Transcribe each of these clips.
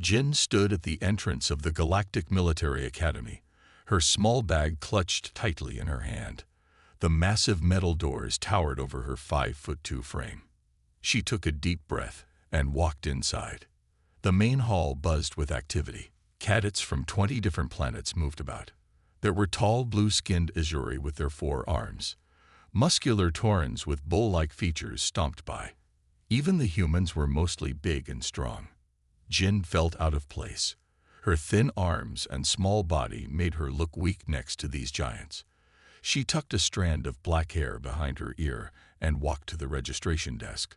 Jin stood at the entrance of the Galactic Military Academy, her small bag clutched tightly in her hand. The massive metal doors towered over her 5'2" frame. She took a deep breath and walked inside. The main hall buzzed with activity. Cadets from 20 different planets moved about. There were tall, blue-skinned Azuri with their 4 arms. Muscular Taurans with bull-like features stomped by. Even the humans were mostly big and strong. Jin felt out of place. Her thin arms and small body made her look weak next to these giants. She tucked a strand of black hair behind her ear and walked to the registration desk.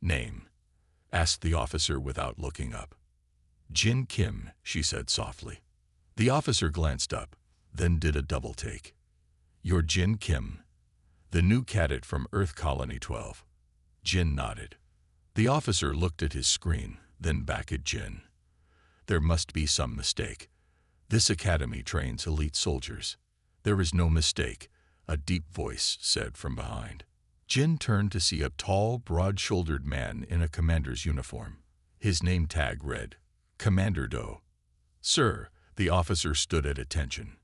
"Name?" asked the officer without looking up. "Jin Kim," she said softly. The officer glanced up, then did a double take. "You're Jin Kim, the new cadet from Earth Colony 12. Jin nodded. The officer looked at his screen, then back at Jin. There must be some mistake. This academy trains elite soldiers. "There is no mistake," a deep voice said from behind. Jin turned to see a tall, broad-shouldered man in a commander's uniform. His name tag read, Commander Do. "Sir," the officer stood at attention.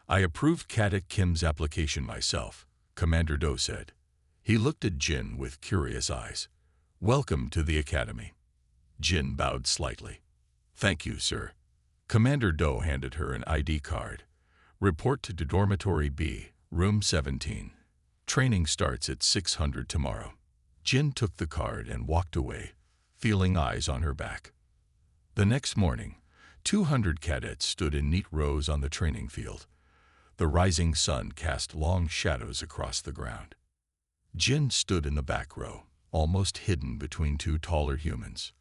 "I approved Cadet Kim's application myself," Commander Do said. He looked at Jin with curious eyes. "Welcome to the academy." Jin bowed slightly. "Thank you, sir." Commander Do handed her an ID card. "Report to Dormitory B, Room 17. Training starts at 600 tomorrow." Jin took the card and walked away, feeling eyes on her back. The next morning, 200 cadets stood in neat rows on the training field. The rising sun cast long shadows across the ground. Jin stood in the back row, almost hidden between 2 taller humans.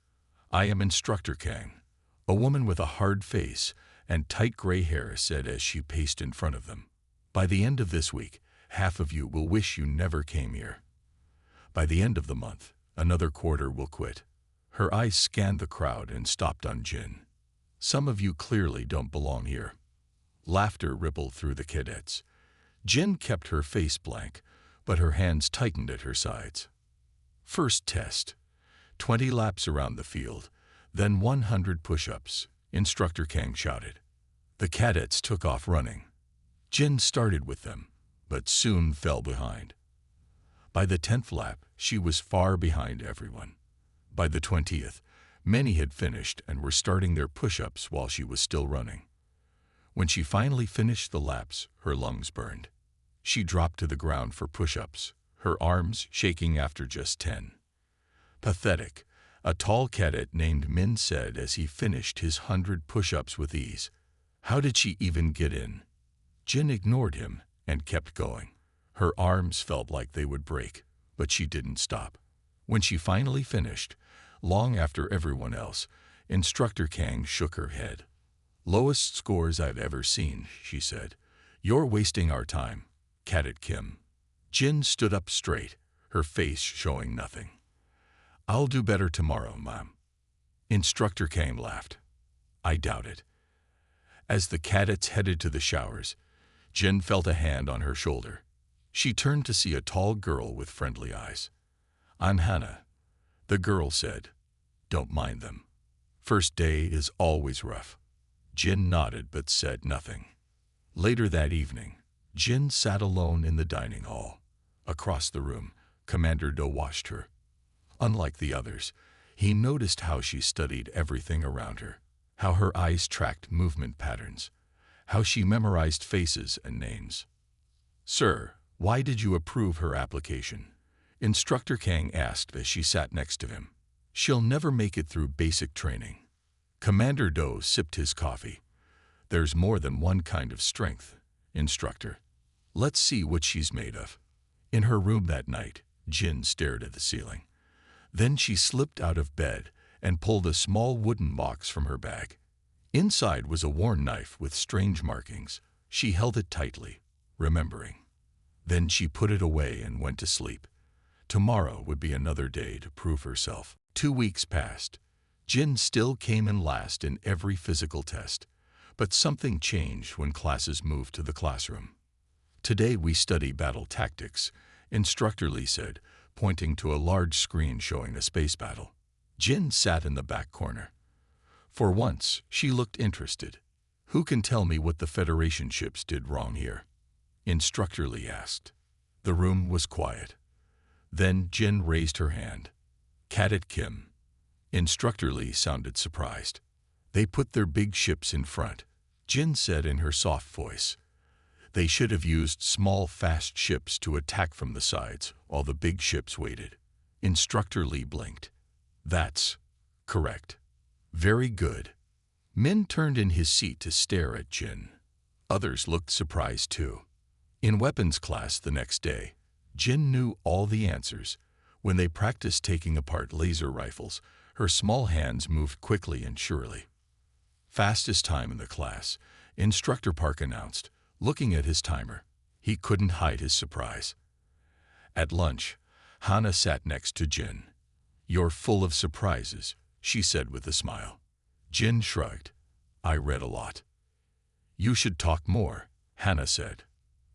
"I am Instructor Kang," a woman with a hard face and tight gray hair said as she paced in front of them. "By the end of this week, half of you will wish you never came here. By the end of the month, another quarter will quit." Her eyes scanned the crowd and stopped on Jin. "Some of you clearly don't belong here." Laughter rippled through the cadets. Jin kept her face blank, but her hands tightened at her sides. "First test. 20 laps around the field, then 100 push-ups," Instructor Kang shouted. The cadets took off running. Jin started with them, but soon fell behind. By the 10th lap, she was far behind everyone. By the 20th, many had finished and were starting their push-ups while she was still running. When she finally finished the laps, her lungs burned. She dropped to the ground for push-ups, her arms shaking after just 10. "Pathetic," a tall cadet named Min said as he finished his 100 push-ups with ease. "How did she even get in?" Jin ignored him and kept going. Her arms felt like they would break, but she didn't stop. When she finally finished, long after everyone else, Instructor Kang shook her head. "Lowest scores I've ever seen," she said. "You're wasting our time, Cadet Kim." Jin stood up straight, her face showing nothing. "I'll do better tomorrow, Mom." Instructor Kang laughed. "I doubt it." As the cadets headed to the showers, Jin felt a hand on her shoulder. She turned to see a tall girl with friendly eyes. "I'm Hannah," the girl said. "Don't mind them. First day is always rough." Jin nodded but said nothing. Later that evening, Jin sat alone in the dining hall. Across the room, Commander Do watched her. Unlike the others, he noticed how she studied everything around her, how her eyes tracked movement patterns, how she memorized faces and names. "Sir, why did you approve her application?" Instructor Kang asked as she sat next to him. "She'll never make it through basic training." Commander Do sipped his coffee. "There's more than one kind of strength, Instructor. Let's see what she's made of." In her room that night, Jin stared at the ceiling. Then she slipped out of bed and pulled a small wooden box from her bag. Inside was a worn knife with strange markings. She held it tightly, remembering. Then she put it away and went to sleep. Tomorrow would be another day to prove herself. 2 weeks passed. Jin still came in last in every physical test, but something changed when classes moved to the classroom. "Today we study battle tactics," Instructor Lee said, pointing to a large screen showing a space battle. Jin sat in the back corner. For once, she looked interested. "Who can tell me what the Federation ships did wrong here?" Instructor Lee asked. The room was quiet. Then Jin raised her hand. "Cadet Kim." Instructor Lee sounded surprised. "They put their big ships in front," Jin said in her soft voice. "They should have used small, fast ships to attack from the sides while the big ships waited." Instructor Lee blinked. "That's correct." "Very good." Min turned in his seat to stare at Jin. Others looked surprised too. In weapons class the next day, Jin knew all the answers. When they practiced taking apart laser rifles, her small hands moved quickly and surely. "Fastest time in the class," Instructor Park announced, looking at his timer. He couldn't hide his surprise. At lunch, Hana sat next to Jin. "You're full of surprises," she said with a smile. Jin shrugged. "I read a lot." "You should talk more," Hana said.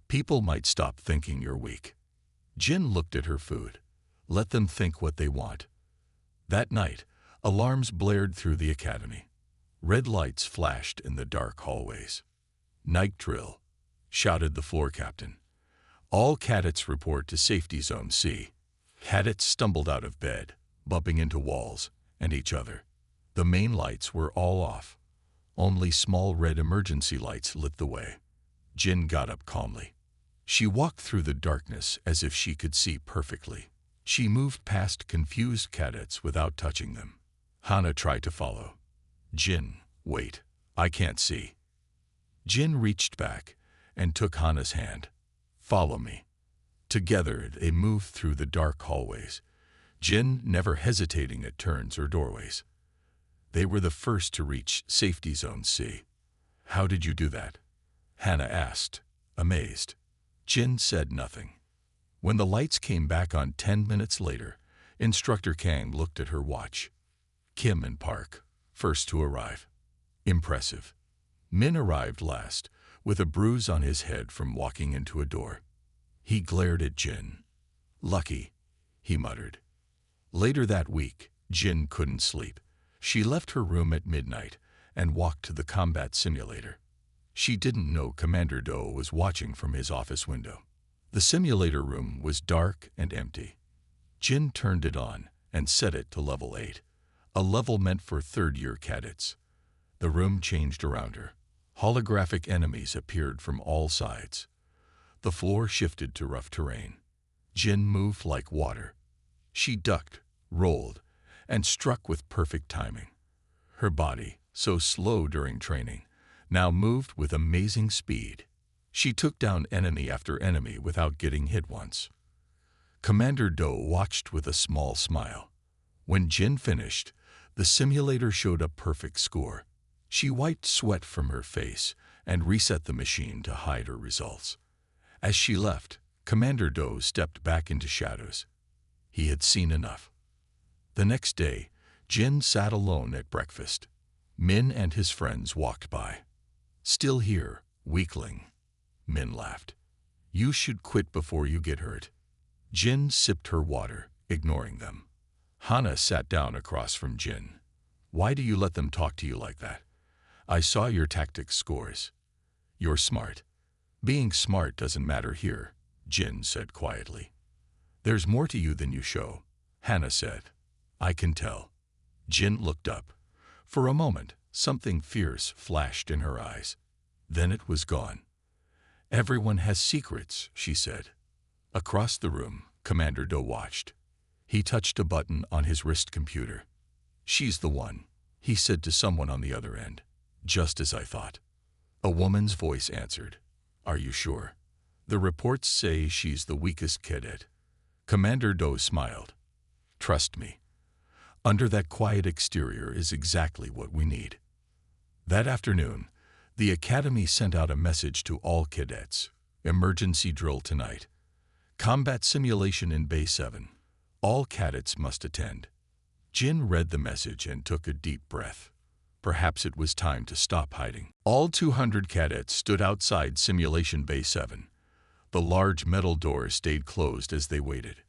"People might stop thinking you're weak." Jin looked at her food. "Let them think what they want." That night, alarms blared through the academy. Red lights flashed in the dark hallways. "Night drill," shouted the floor captain. "All cadets report to Safety Zone C." Cadets stumbled out of bed, bumping into walls and each other. The main lights were all off. Only small red emergency lights lit the way. Jin got up calmly. She walked through the darkness as if she could see perfectly. She moved past confused cadets without touching them. Hana tried to follow. "Jin, wait. I can't see." Jin reached back and took Hana's hand. "Follow me." Together they moved through the dark hallways, Jin never hesitating at turns or doorways. They were the first to reach Safety Zone C. "How did you do that?" Hana asked, amazed. Jin said nothing. When the lights came back on 10 minutes later, Instructor Kang looked at her watch. Kim and Park, first to arrive. Impressive. Min arrived last, with a bruise on his head from walking into a door. He glared at Jin. "Lucky," he muttered. Later that week, Jin couldn't sleep. She left her room at midnight and walked to the combat simulator. She didn't know Commander Do was watching from his office window. The simulator room was dark and empty. Jin turned it on and set it to level 8, a level meant for third-year cadets. The room changed around her. Holographic enemies appeared from all sides. The floor shifted to rough terrain. Jin moved like water. She ducked, rolled, and struck with perfect timing. Her body, so slow during training, now moved with amazing speed. She took down enemy after enemy without getting hit once. Commander Do watched with a small smile. When Jin finished, the simulator showed a perfect score. She wiped sweat from her face and reset the machine to hide her results. As she left, Commander Do stepped back into shadows. He had seen enough. The next day, Jin sat alone at breakfast. Min and his friends walked by. "Still here, weakling," Min laughed. "You should quit before you get hurt." Jin sipped her water, ignoring them. Hana sat down across from Jin. "Why do you let them talk to you like that? I saw your tactics scores. You're smart." "Being smart doesn't matter here," Jin said quietly. "There's more to you than you show," Hana said. "I can tell." Jin looked up. For a moment, something fierce flashed in her eyes. Then it was gone. "Everyone has secrets," she said. Across the room, Commander Do watched. He touched a button on his wrist computer. "She's the one," he said to someone on the other end. "Just as I thought." A woman's voice answered. "Are you sure? The reports say she's the weakest cadet." Commander Do smiled. "Trust me. Under that quiet exterior is exactly what we need." That afternoon, the Academy sent out a message to all cadets. "Emergency drill tonight. Combat simulation in Bay 7. All cadets must attend." Jin read the message and took a deep breath. Perhaps it was time to stop hiding. All 200 cadets stood outside Simulation Bay 7. The large metal doors stayed closed as they waited.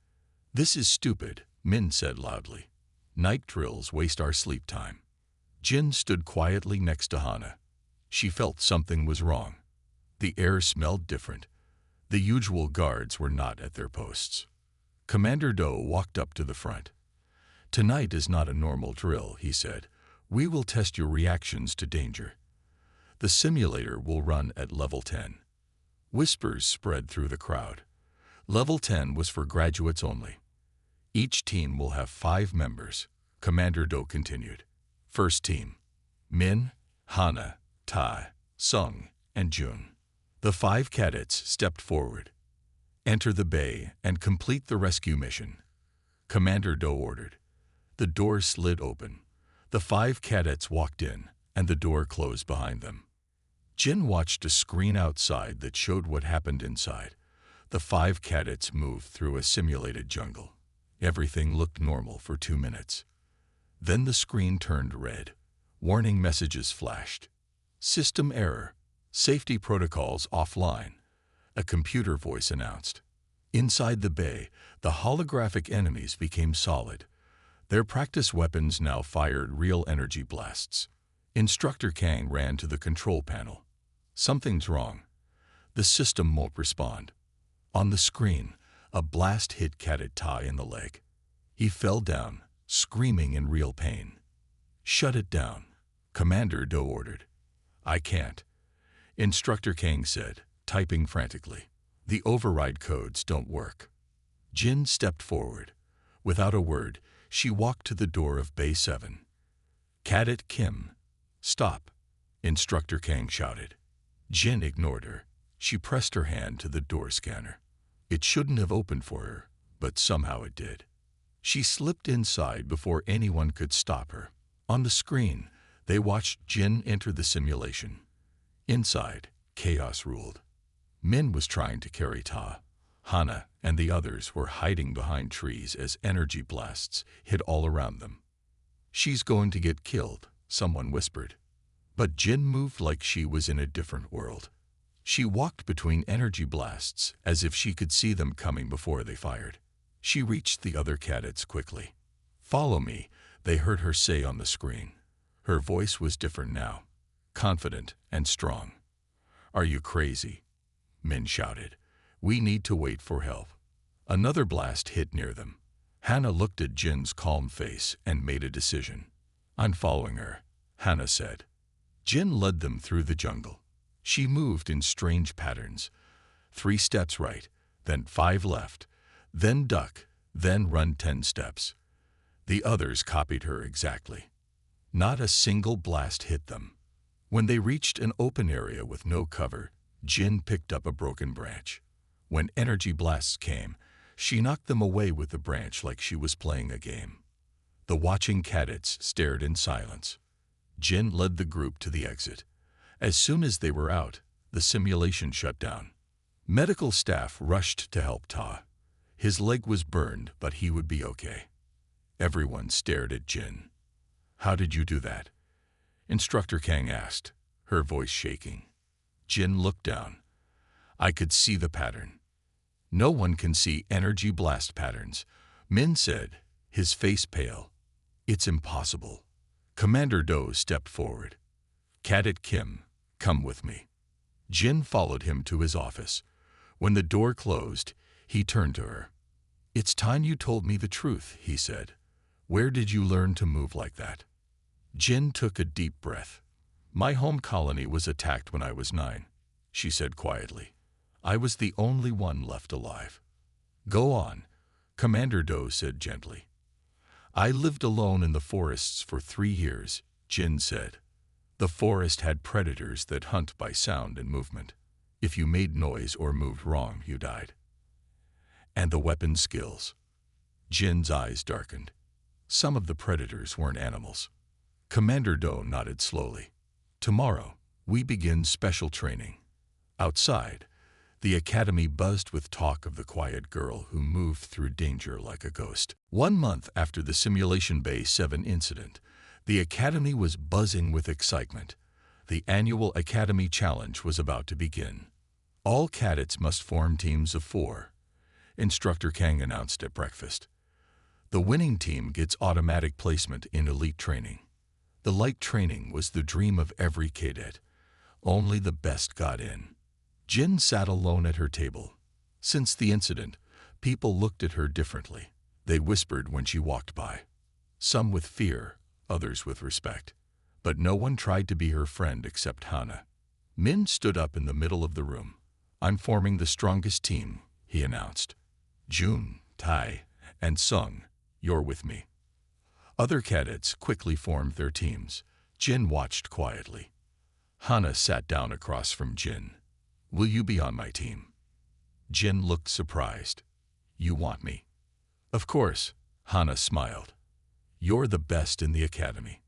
"This is stupid," Min said loudly. "Night drills waste our sleep time." Jin stood quietly next to Hana. She felt something was wrong. The air smelled different. The usual guards were not at their posts. Commander Do walked up to the front. "Tonight is not a normal drill," he said. "We will test your reactions to danger. The simulator will run at level 10. Whispers spread through the crowd. Level 10 was for graduates only. Each team will have 5 members. Commander Do continued. First team: Min, Hana, Tai, Sung, and Jun. The 5 cadets stepped forward. Enter the bay and complete the rescue mission. Commander Do ordered. The door slid open. The 5 cadets walked in, and the door closed behind them. Jin watched a screen outside that showed what happened inside. The 5 cadets moved through a simulated jungle. Everything looked normal for 2 minutes. Then the screen turned red. Warning messages flashed. System error. Safety protocols offline. A computer voice announced. Inside the bay, the holographic enemies became solid. Their practice weapons now fired real energy blasts. Instructor Kang ran to the control panel. Something's wrong. The system won't respond. On the screen, a blast hit Cadet Tai in the leg. He fell down, screaming in real pain. Shut it down, Commander Do ordered. I can't, Instructor Kang said, typing frantically. The override codes don't work. Jin stepped forward. Without a word, she walked to the door of Bay 7. Cadet Kim. Stop, Instructor Kang shouted. Jin ignored her. She pressed her hand to the door scanner. It shouldn't have opened for her, but somehow it did. She slipped inside before anyone could stop her. On the screen, they watched Jin enter the simulation. Inside, chaos ruled. Min was trying to carry Ta. Hana and the others were hiding behind trees as energy blasts hit all around them. She's going to get killed, someone whispered. But Jin moved like she was in a different world. She walked between energy blasts as if she could see them coming before they fired. She reached the other cadets quickly. Follow me, they heard her say on the screen. Her voice was different now, confident and strong. Are you crazy? Min shouted. We need to wait for help. Another blast hit near them. Hana looked at Jin's calm face and made a decision. I'm following her, Hana said. Jin led them through the jungle. She moved in strange patterns. 3 steps right, then 5 left, then duck, then run 10 steps. The others copied her exactly. Not a single blast hit them. When they reached an open area with no cover, Jin picked up a broken branch. When energy blasts came, she knocked them away with the branch like she was playing a game. The watching cadets stared in silence. Jin led the group to the exit. As soon as they were out, the simulation shut down. Medical staff rushed to help Ta. His leg was burned, but he would be okay. Everyone stared at Jin. How did you do that? Instructor Kang asked, her voice shaking. Jin looked down. I could see the pattern. No one can see energy blast patterns, Min said, his face pale. It's impossible. Commander Do stepped forward. Cadet Kim, come with me. Jin followed him to his office. When the door closed, he turned to her. It's time you told me the truth, he said. Where did you learn to move like that? Jin took a deep breath. My home colony was attacked when I was 9, she said quietly. I was the only one left alive. Go on, Commander Do said gently. I lived alone in the forests for 3 years, Jin said. The forest had predators that hunt by sound and movement. If you made noise or moved wrong, you died. And the weapon skills. Jin's eyes darkened. Some of the predators weren't animals. Commander Do nodded slowly. Tomorrow, we begin special training. Outside, the academy buzzed with talk of the quiet girl who moved through danger like a ghost. 1 month after the Simulation Bay 7 incident, the academy was buzzing with excitement. The annual Academy Challenge was about to begin. All cadets must form teams of 4, Instructor Kang announced at breakfast. The winning team gets automatic placement in elite training. The light training was the dream of every cadet. Only the best got in. Jin sat alone at her table. Since the incident, people looked at her differently. They whispered when she walked by. Some with fear, others with respect. But no one tried to be her friend except Hana. Min stood up in the middle of the room. "I'm forming the strongest team," he announced. "Jun, Tai, and Sung, you're with me." Other cadets quickly formed their teams. Jin watched quietly. Hana sat down across from Jin. "Will you be on my team?" Jin looked surprised. "You want me?" "Of course," Hana smiled. "You're the best in the academy."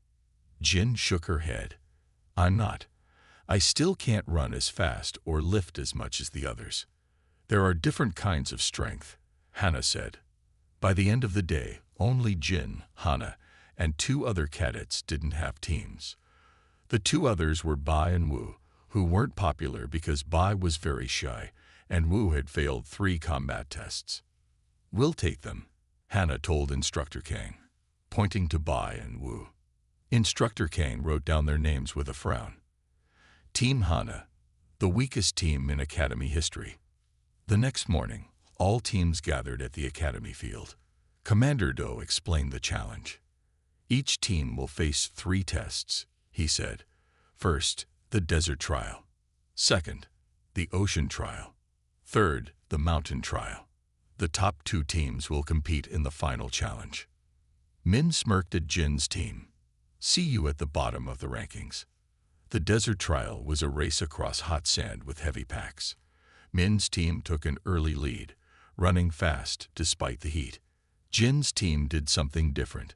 Jin shook her head. "I'm not. I still can't run as fast or lift as much as the others." "There are different kinds of strength," Hana said. By the end of the day, only Jin, Hana, and 2 other cadets didn't have teams. The 2 others were Bai and Wu, who weren't popular because Bai was very shy and Wu had failed 3 combat tests. "We'll take them," Hana told Instructor Kang, pointing to Bai and Wu. Instructor Kang wrote down their names with a frown. Team Hana, the weakest team in academy history. The next morning, all teams gathered at the academy field. Commander Do explained the challenge. "Each team will face 3 tests," he said. "First, the desert trial. Second, the ocean trial. Third, the mountain trial. The top 2 teams will compete in the final challenge." Min smirked at Jin's team. "See you at the bottom of the rankings." The desert trial was a race across hot sand with heavy packs. Min's team took an early lead, running fast despite the heat. Jin's team did something different.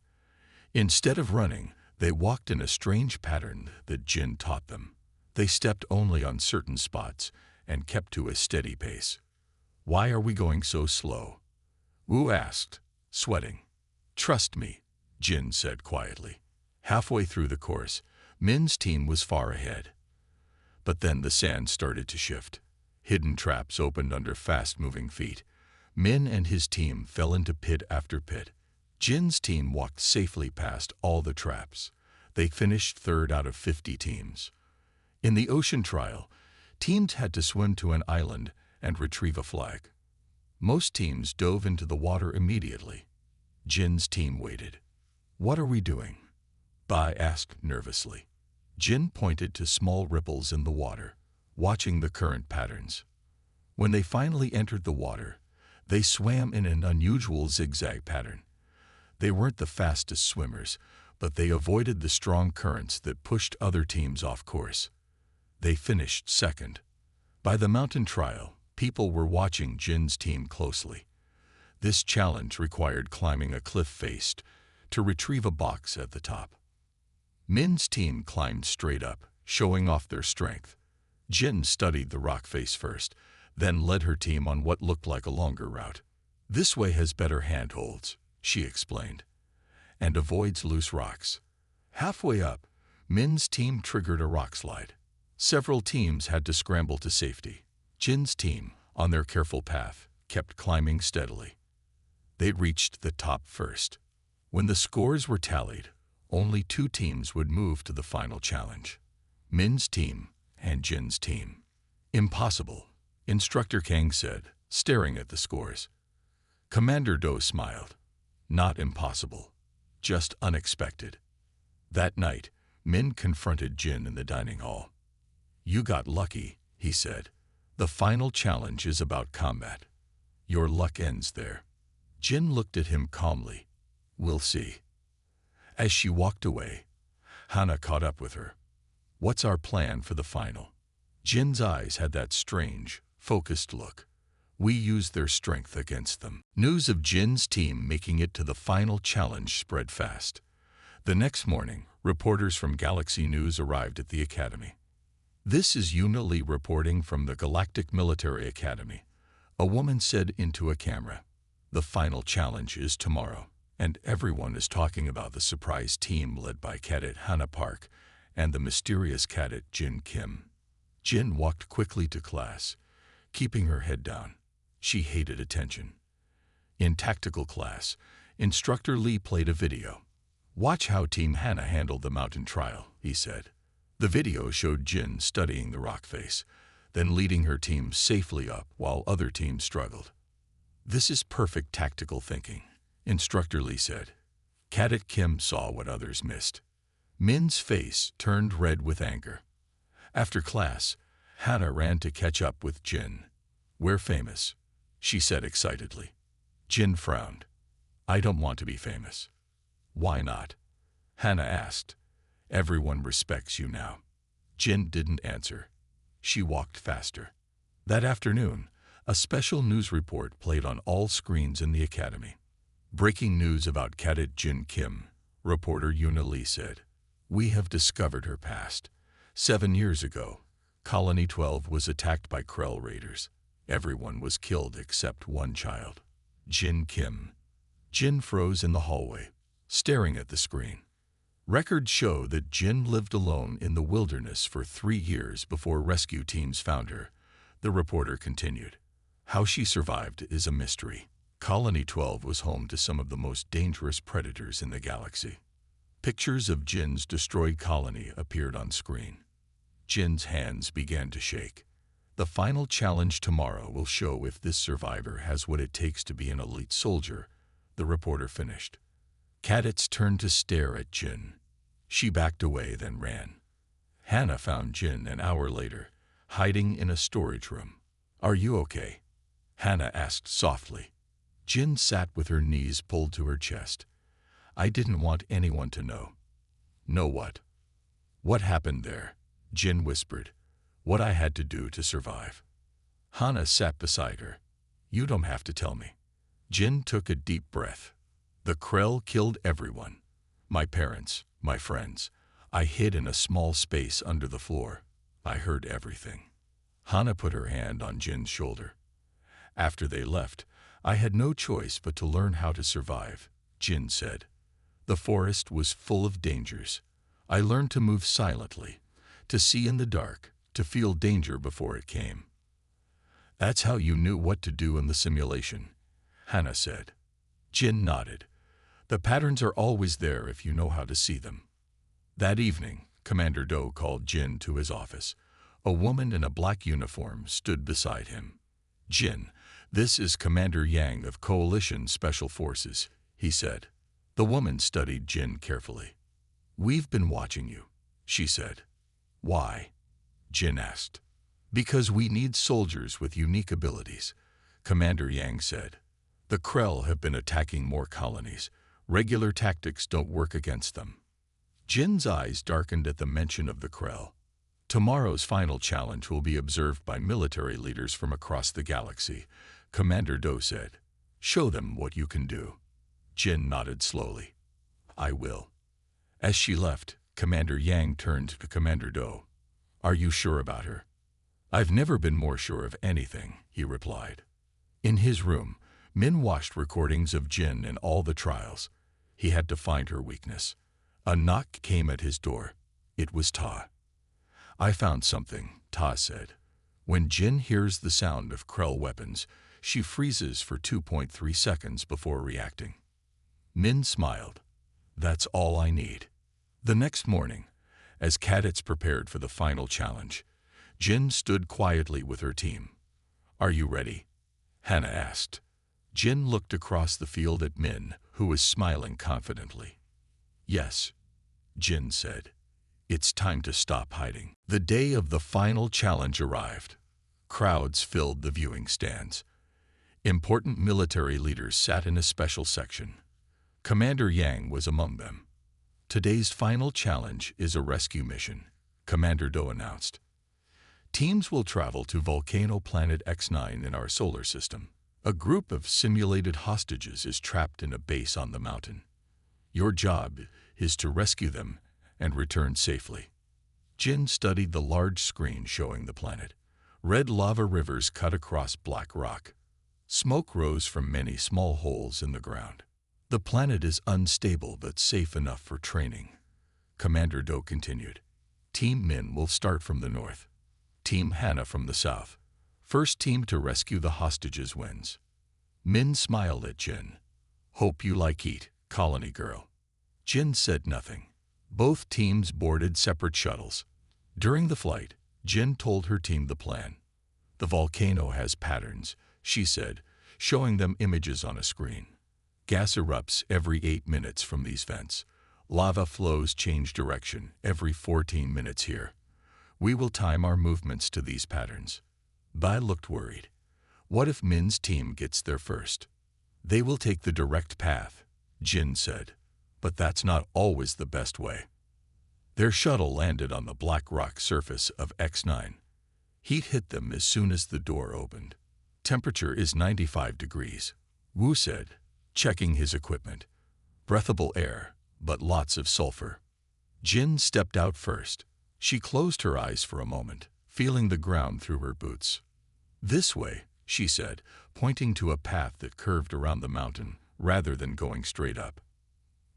Instead of running, they walked in a strange pattern that Jin taught them. They stepped only on certain spots and kept to a steady pace. "Why are we going so slow?" Wu asked, sweating. "Trust me," Jin said quietly. Halfway through the course, Min's team was far ahead. But then the sand started to shift. Hidden traps opened under fast-moving feet. Min and his team fell into pit after pit. Jin's team walked safely past all the traps. They finished 3rd out of 50 teams. In the ocean trial, teams had to swim to an island and retrieve a flag. Most teams dove into the water immediately. Jin's team waited. "What are we doing?" Bai asked nervously. Jin pointed to small ripples in the water, watching the current patterns. When they finally entered the water, they swam in an unusual zigzag pattern. They weren't the fastest swimmers, but they avoided the strong currents that pushed other teams off course. They finished 2nd. By the mountain trial, people were watching Jin's team closely. This challenge required climbing a cliff face to retrieve a box at the top. Min's team climbed straight up, showing off their strength. Jin studied the rock face first, then led her team on what looked like a longer route. "This way has better handholds," she explained, "and avoids loose rocks." Halfway up, Min's team triggered a rock slide. Several teams had to scramble to safety. Jin's team, on their careful path, kept climbing steadily. They reached the top first. When the scores were tallied, only 2 teams would move to the final challenge: Min's team and Jin's team. "Impossible," Instructor Kang said, staring at the scores. Commander Do smiled. "Not impossible, just unexpected." That night, Min confronted Jin in the dining hall. "You got lucky," he said. "The final challenge is about combat. Your luck ends there." Jin looked at him calmly. "We'll see." As she walked away, Hana caught up with her. "What's our plan for the final?" Jin's eyes had that strange, focused look. "We used their strength against them." News of Jin's team making it to the final challenge spread fast. The next morning, reporters from Galaxy News arrived at the academy. "This is Yuna Lee reporting from the Galactic Military Academy," a woman said into a camera. "The final challenge is tomorrow, and everyone is talking about the surprise team led by Cadet Hana Park and the mysterious Cadet Jin Kim." Jin walked quickly to class, keeping her head down. She hated attention. In tactical class, Instructor Lee played a video. "Watch how Team Hannah handled the mountain trial," he said. The video showed Jin studying the rock face, then leading her team safely up while other teams struggled. "This is perfect tactical thinking," Instructor Lee said. Cadet Kim saw what others missed. Min's face turned red with anger. After class, Hannah ran to catch up with Jin. "We're famous," she said excitedly. Jin frowned. "I don't want to be famous." "Why not?" Hannah asked. "Everyone respects you now." Jin didn't answer. She walked faster. That afternoon, a special news report played on all screens in the academy. "Breaking news about Cadet Jin Kim," reporter Yuna Lee said. "We have discovered her past. 7 years ago, Colony 12 was attacked by Krell raiders. Everyone was killed except one child. Jin Kim." Jin froze in the hallway, staring at the screen. Records show that Jin lived alone in the wilderness for 3 years before rescue teams found her, the reporter continued. "How she survived is a mystery. Colony 12 was home to some of the most dangerous predators in the galaxy." Pictures of Jin's destroyed colony appeared on screen. Jin's hands began to shake. "The final challenge tomorrow will show if this survivor has what it takes to be an elite soldier," the reporter finished. Cadets turned to stare at Jin. She backed away, then ran. Hannah found Jin an hour later, hiding in a storage room. "Are you okay?" Hannah asked softly. Jin sat with her knees pulled to her chest. "I didn't want anyone to know." "Know what?" "What happened there," Jin whispered. "What I had to do to survive." Hannah sat beside her. "You don't have to tell me." Jin took a deep breath. "The Krell killed everyone. My parents, my friends. I hid in a small space under the floor. I heard everything." Hannah put her hand on Jin's shoulder. "After they left, I had no choice but to learn how to survive," Jin said. "The forest was full of dangers. I learned to move silently, to see in the dark, to feel danger before it came." "That's how you knew what to do in the simulation," Hannah said. Jin nodded. "The patterns are always there if you know how to see them." That evening, Commander Do called Jin to his office. A woman in a black uniform stood beside him. "Jin, this is Commander Yang of Coalition Special Forces," he said. The woman studied Jin carefully. "We've been watching you," she said. "Why?" Jin asked. "Because we need soldiers with unique abilities," Commander Yang said. "The Krell have been attacking more colonies. Regular tactics don't work against them." Jin's eyes darkened at the mention of the Krell. "Tomorrow's final challenge will be observed by military leaders from across the galaxy," Commander Do said. "Show them what you can do." Jin nodded slowly. "I will." As she left, Commander Yang turned to Commander Do. "Are you sure about her?" "I've never been more sure of anything," he replied. In his room, Min watched recordings of Jin in all the trials. He had to find her weakness. A knock came at his door. It was Ta. "I found something," Ta said. "When Jin hears the sound of Krell weapons, she freezes for 2.3 seconds before reacting." Min smiled. "That's all I need." The next morning, as cadets prepared for the final challenge, Jin stood quietly with her team. "Are you ready?" Hannah asked. Jin looked across the field at Min, who was smiling confidently. "Yes," Jin said. "It's time to stop hiding." The day of the final challenge arrived. Crowds filled the viewing stands. Important military leaders sat in a special section. Commander Yang was among them. "Today's final challenge is a rescue mission," Commander Do announced. "Teams will travel to volcano planet X9 in our solar system. A group of simulated hostages is trapped in a base on the mountain. Your job is to rescue them and return safely." Jin studied the large screen showing the planet. Red lava rivers cut across black rock. Smoke rose from many small holes in the ground. "The planet is unstable but safe enough for training," Commander Do continued. "Team Min will start from the north. Team Hannah from the south. First team to rescue the hostages wins." Min smiled at Jin. "Hope you like heat, colony girl." Jin said nothing. Both teams boarded separate shuttles. During the flight, Jin told her team the plan. "The volcano has patterns," she said, showing them images on a screen. "Gas erupts every 8 minutes from these vents. Lava flows change direction every 14 minutes here. We will time our movements to these patterns." Bai looked worried. "What if Min's team gets there first?" "They will take the direct path," Jin said. "But that's not always the best way." Their shuttle landed on the black rock surface of X9. Heat hit them as soon as the door opened. "Temperature is 95 degrees, Wu said, checking his equipment. "Breathable air, but lots of sulfur." Jin stepped out first. She closed her eyes for a moment, feeling the ground through her boots. "This way," she said, pointing to a path that curved around the mountain rather than going straight up.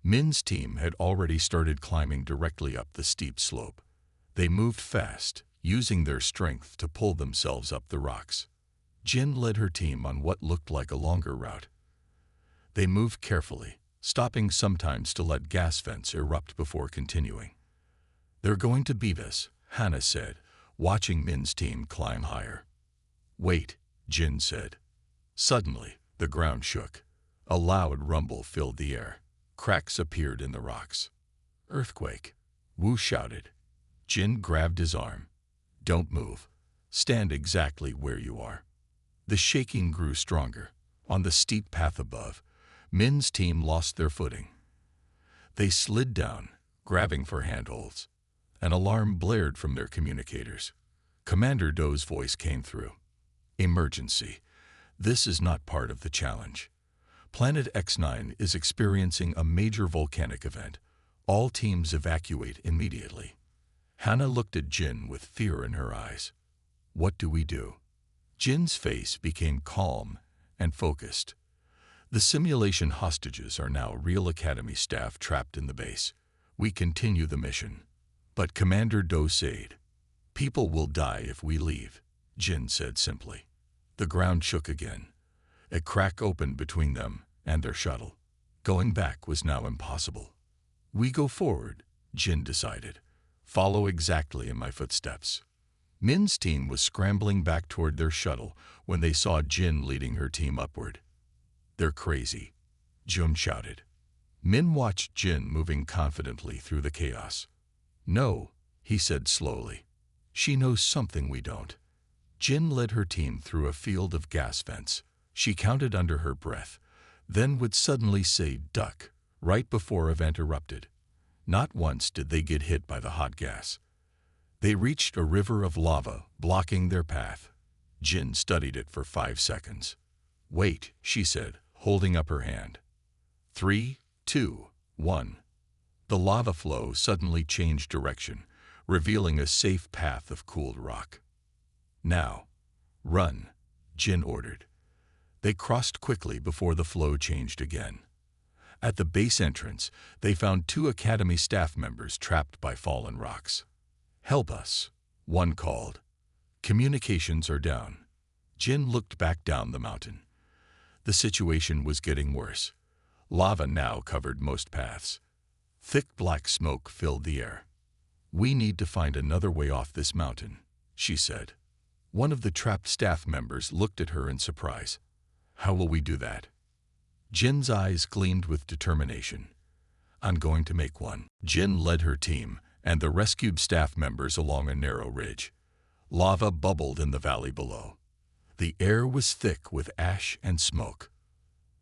Min's team had already started climbing directly up the steep slope. They moved fast, using their strength to pull themselves up the rocks. Jin led her team on what looked like a longer route. They moved carefully, stopping sometimes to let gas vents erupt before continuing. "They're going to beat us," Hannah said, watching Min's team climb higher. "Wait," Jin said. Suddenly, the ground shook. A loud rumble filled the air. Cracks appeared in the rocks. "Earthquake," Wu shouted. Jin grabbed his arm. "Don't move. Stand exactly where you are." The shaking grew stronger. On the steep path above, Min's team lost their footing. They slid down, grabbing for handholds. An alarm blared from their communicators. Commander Do's voice came through. "Emergency. This is not part of the challenge. Planet X9 is experiencing a major volcanic event. All teams evacuate immediately." Hannah looked at Jin with fear in her eyes. "What do we do?" Jin's face became calm and focused. "The simulation hostages are now real Academy staff trapped in the base. We continue the mission." "But Commander Do said, people will die if we leave," Jin said simply. The ground shook again. A crack opened between them and their shuttle. Going back was now impossible. "We go forward," Jin decided. "Follow exactly in my footsteps." Min's team was scrambling back toward their shuttle when they saw Jin leading her team upward. "They're crazy," Jun shouted. Min watched Jin moving confidently through the chaos. "No," he said slowly. "She knows something we don't." Jin led her team through a field of gas vents. She counted under her breath, then would suddenly say "duck" right before a vent erupted. Not once did they get hit by the hot gas. They reached a river of lava, blocking their path. Jin studied it for 5 seconds. "Wait," she said, holding up her hand. 3, 2, 1. The lava flow suddenly changed direction, revealing a safe path of cooled rock. "Now, run," Jin ordered. They crossed quickly before the flow changed again. At the base entrance, they found 2 Academy staff members trapped by fallen rocks. "Help us," one called. "Communications are down." Jin looked back down the mountain. The situation was getting worse. Lava now covered most paths. Thick black smoke filled the air. "We need to find another way off this mountain," she said. One of the trapped staff members looked at her in surprise. "How will we do that?" Jin's eyes gleamed with determination. "I'm going to make one." Jin led her team and the rescued staff members along a narrow ridge. Lava bubbled in the valley below. The air was thick with ash and smoke.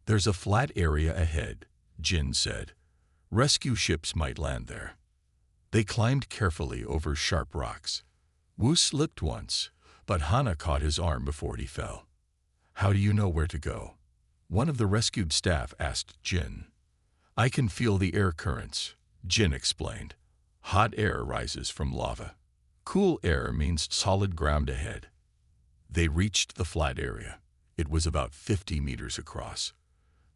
"There's a flat area ahead," Jin said. "Rescue ships might land there." They climbed carefully over sharp rocks. Wu slipped once, but Hannah caught his arm before he fell. "How do you know where to go?" one of the rescued staff asked Jin. "I can feel the air currents," Jin explained. "Hot air rises from lava. Cool air means solid ground ahead." They reached the flat area. It was about 50 meters across,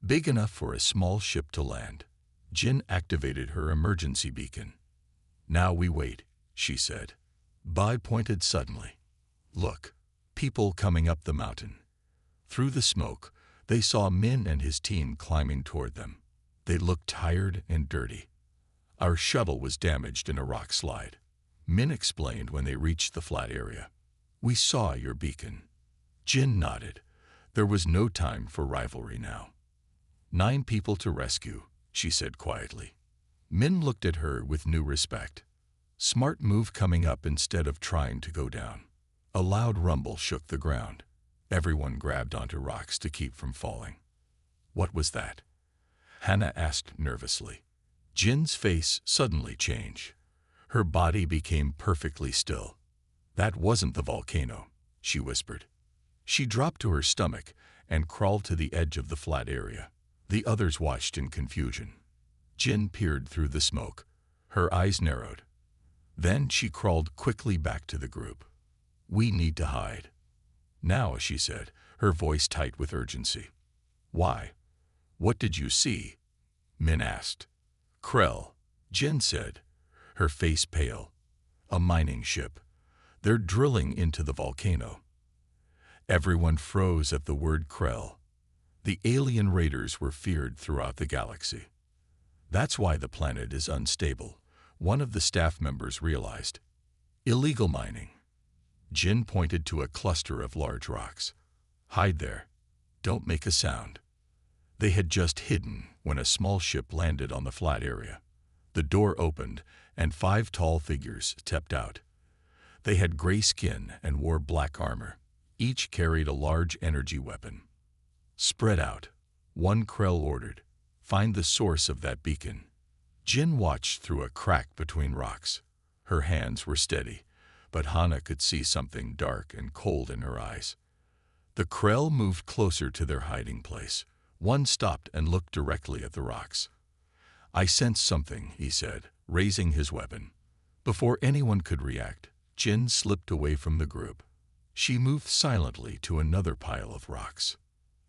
big enough for a small ship to land. Jin activated her emergency beacon. "Now we wait," she said. Bai pointed suddenly. "Look, people coming up the mountain." Through the smoke, they saw Min and his team climbing toward them. They looked tired and dirty. Our shuttle was damaged in a rock slide, Min explained when they reached the flat area. We saw your beacon. Jin nodded. There was no time for rivalry now. 9 people to rescue, she said quietly. Min looked at her with new respect. Smart move coming up instead of trying to go down. A loud rumble shook the ground. Everyone grabbed onto rocks to keep from falling. What was that? Hannah asked nervously. Jin's face suddenly changed. Her body became perfectly still. That wasn't the volcano, she whispered. She dropped to her stomach and crawled to the edge of the flat area. The others watched in confusion. Jin peered through the smoke. Her eyes narrowed. Then she crawled quickly back to the group. We need to hide. Now, she said, her voice tight with urgency. Why? What did you see? Min asked. Krell, Jin said, her face pale. A mining ship. They're drilling into the volcano. Everyone froze at the word Krell. The alien raiders were feared throughout the galaxy. That's why the planet is unstable, one of the staff members realized. Illegal mining. Jin pointed to a cluster of large rocks. Hide there. Don't make a sound. They had just hidden when a small ship landed on the flat area. The door opened and 5 tall figures stepped out. They had gray skin and wore black armor. Each carried a large energy weapon. Spread out, one Krell ordered. Find the source of that beacon. Jin watched through a crack between rocks. Her hands were steady, but Hannah could see something dark and cold in her eyes. The Krell moved closer to their hiding place. One stopped and looked directly at the rocks. I sense something, he said, raising his weapon. Before anyone could react, Jin slipped away from the group. She moved silently to another pile of rocks.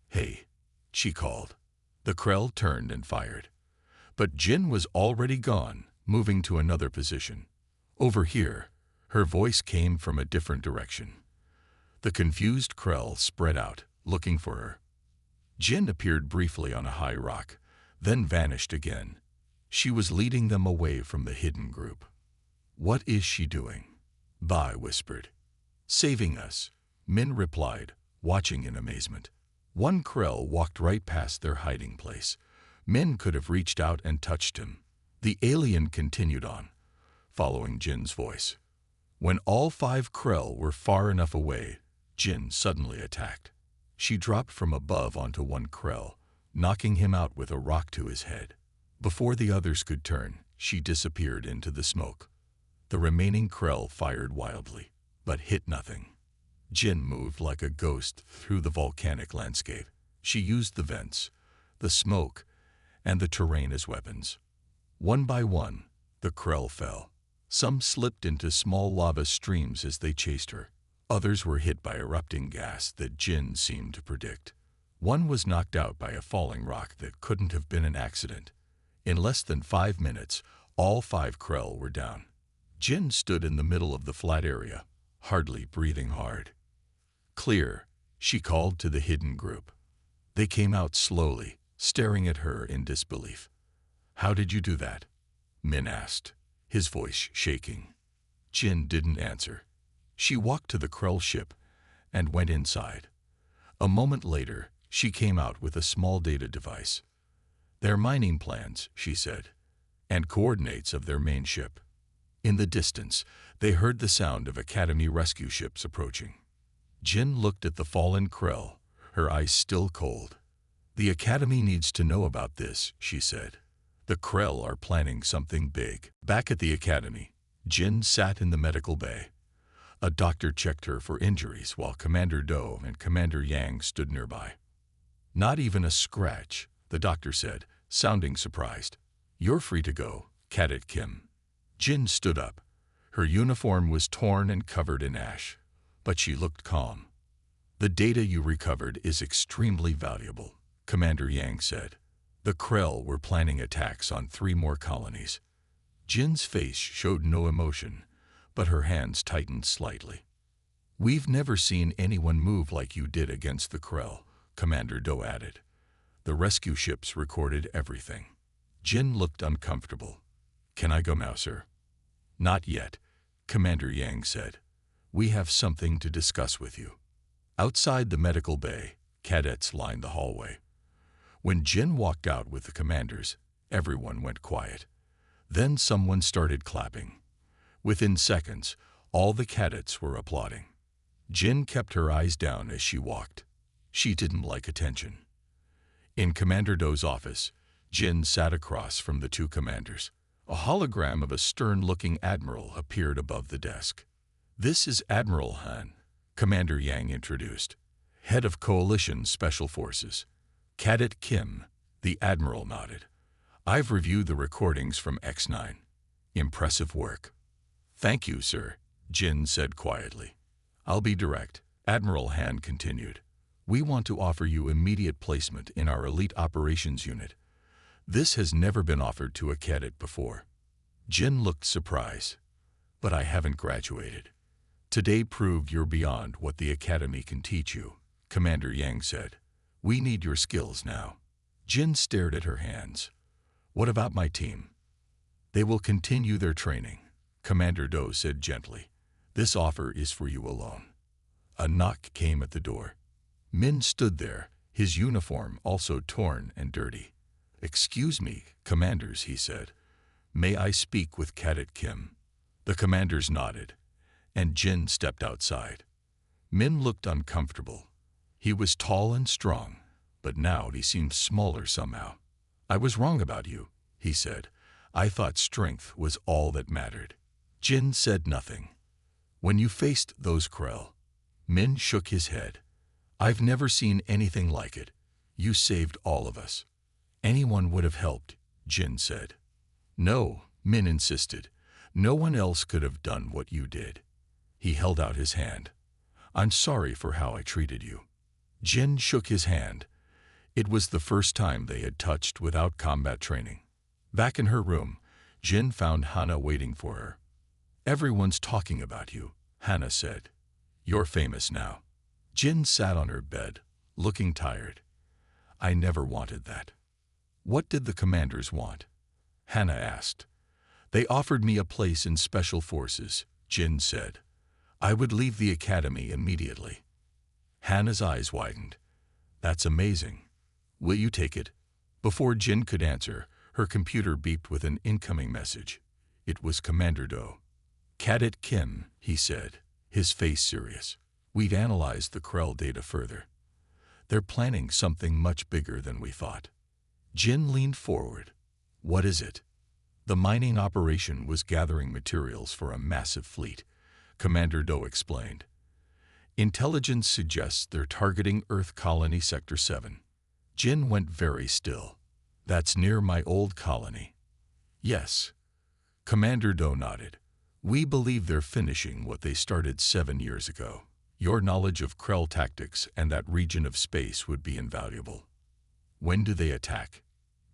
Hey, she called. The Krell turned and fired. But Jin was already gone, moving to another position. Over here, her voice came from a different direction. The confused Krell spread out, looking for her. Jin appeared briefly on a high rock, then vanished again. She was leading them away from the hidden group. What is she doing? Bai whispered. Saving us, Min replied, watching in amazement. One Krell walked right past their hiding place. Min could have reached out and touched him. The alien continued on, following Jin's voice. When all 5 Krell were far enough away, Jin suddenly attacked. She dropped from above onto one Krell, knocking him out with a rock to his head. Before the others could turn, she disappeared into the smoke. The remaining Krell fired wildly, but hit nothing. Jin moved like a ghost through the volcanic landscape. She used the vents, the smoke, and the terrain as weapons. One by one, the Krell fell. Some slipped into small lava streams as they chased her. Others were hit by erupting gas that Jin seemed to predict. One was knocked out by a falling rock that couldn't have been an accident. In less than 5 minutes, all 5 Krell were down. Jin stood in the middle of the flat area, hardly breathing hard. Clear, she called to the hidden group. They came out slowly, staring at her in disbelief. How did you do that? Min asked, his voice shaking. Jin didn't answer. She walked to the Krell ship and went inside. A moment later, she came out with a small data device. Their mining plans, she said, and coordinates of their main ship. In the distance, they heard the sound of Academy rescue ships approaching. Jin looked at the fallen Krell, her eyes still cold. The Academy needs to know about this, she said. The Krell are planning something big. Back at the Academy, Jin sat in the medical bay. A doctor checked her for injuries while Commander Do and Commander Yang stood nearby. Not even a scratch, the doctor said, sounding surprised. You're free to go, Cadet Kim. Jin stood up. Her uniform was torn and covered in ash, but she looked calm. The data you recovered is extremely valuable, Commander Yang said. The Krell were planning attacks on 3 more colonies. Jin's face showed no emotion, but her hands tightened slightly. We've never seen anyone move like you did against the Krell, Commander Do added. The rescue ships recorded everything. Jin looked uncomfortable. Can I go now, sir? Not yet, Commander Yang said. We have something to discuss with you. Outside the medical bay, cadets lined the hallway. When Jin walked out with the commanders, everyone went quiet. Then someone started clapping. Within seconds, all the cadets were applauding. Jin kept her eyes down as she walked. She didn't like attention. In Commander Do's office, Jin sat across from the two commanders. A hologram of a stern-looking admiral appeared above the desk. This is Admiral Han, Commander Yang introduced, head of Coalition Special Forces. Cadet Kim, the admiral nodded. I've reviewed the recordings from X9. Impressive work. Thank you, sir, Jin said quietly. I'll be direct, Admiral Han continued. We want to offer you immediate placement in our elite operations unit. This has never been offered to a cadet before. Jin looked surprised. But I haven't graduated. Today proved you're beyond what the academy can teach you, Commander Yang said. We need your skills now. Jin stared at her hands. What about my team? They will continue their training, Commander Do said gently. This offer is for you alone. A knock came at the door. Min stood there, his uniform also torn and dirty. Excuse me, commanders, he said. May I speak with Cadet Kim? The commanders nodded, and Jin stepped outside. Min looked uncomfortable. He was tall and strong, but now he seemed smaller somehow. I was wrong about you, he said. I thought strength was all that mattered. Jin said nothing. When you faced those Krell, Min shook his head. I've never seen anything like it. You saved all of us. Anyone would have helped, Jin said. No, Min insisted. No one else could have done what you did. He held out his hand. I'm sorry for how I treated you. Jin shook his hand. It was the first time they had touched without combat training. Back in her room, Jin found Hana waiting for her. Everyone's talking about you, Hana said. You're famous now. Jin sat on her bed, looking tired. I never wanted that. What did the commanders want? Hana asked. They offered me a place in Special Forces, Jin said. I would leave the academy immediately. Hana's eyes widened. That's amazing. Will you take it? Before Jin could answer, her computer beeped with an incoming message. It was Commander Do. Cadet Kim, he said, his face serious. We've analyzed the Krell data further. They're planning something much bigger than we thought. Jin leaned forward. What is it? The mining operation was gathering materials for a massive fleet, Commander Do explained. Intelligence suggests they're targeting Earth Colony Sector 7. Jin went very still. That's near my old colony. Yes. Commander Do nodded. We believe they're finishing what they started 7 years ago. Your knowledge of Krell tactics and that region of space would be invaluable. When do they attack?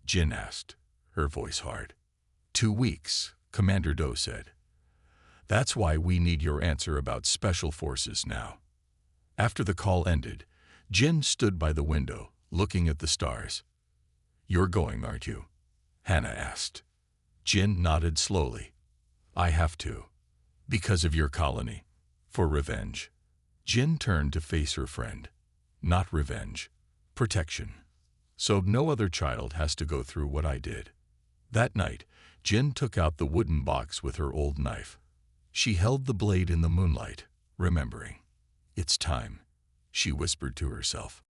Jin asked, her voice hard. 2 weeks, Commander Do said. That's why we need your answer about Special Forces now. After the call ended, Jin stood by the window, looking at the stars. You're going, aren't you? Hana asked. Jin nodded slowly. I have to. Because of your colony. For revenge. Jin turned to face her friend. Not revenge. Protection. So no other child has to go through what I did. That night, Jin took out the wooden box with her old knife. She held the blade in the moonlight, remembering. It's time, she whispered to herself.